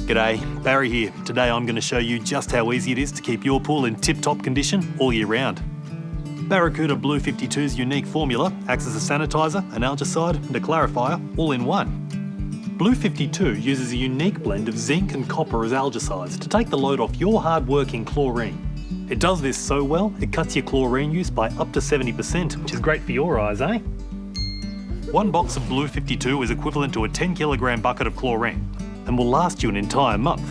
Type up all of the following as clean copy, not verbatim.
G'day, Barry here. Today I'm going to show you just how easy it is to keep your pool in tip-top condition all year round. Baracuda Blu52's unique formula acts as a sanitizer, an algicide and a clarifier all in one. Blu52 uses a unique blend of zinc and copper as algicides to take the load off your hard-working chlorine. It does this so well, it cuts your chlorine use by up to 70%, which is great for your eyes, eh? One box of Blu52 is equivalent to a 10kg bucket of chlorine and will last you an entire month.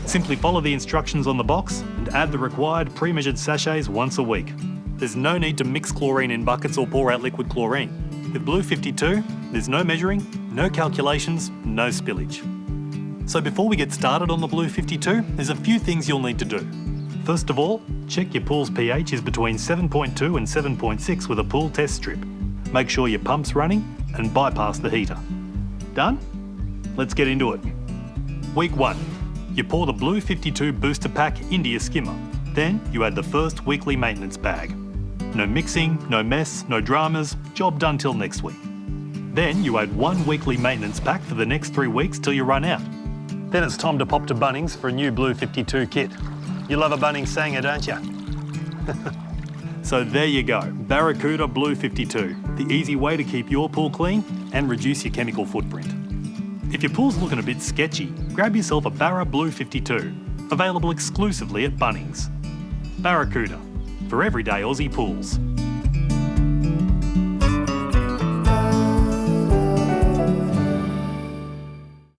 Simply follow the instructions on the box and add the required pre-measured sachets once a week. There's no need to mix chlorine in buckets or pour out liquid chlorine. With Blu52, there's no measuring, no calculations, no spillage. So before we get started on the Blu52, there's a few things you'll need to do. First of all, check your pool's pH is between 7.2 and 7.6 with a pool test strip. Make sure your pump's running and bypass the heater. Done? Let's get into it. Week 1. You pour the Blu52 booster pack into your skimmer. Then you add the first weekly maintenance bag. No mixing, no mess, no dramas, job done till next week. Then you add one weekly maintenance pack for the next 3 weeks till you run out. Then it's time to pop to Bunnings for a new Blu52 kit. You love a Bunnings sanger, don't you? So there you go, Baracuda Blu52, the easy way to keep your pool clean and reduce your chemical footprint. If your pool's looking a bit sketchy, grab yourself a Barra Blu52, available exclusively at Bunnings. Baracuda, for everyday Aussie pools.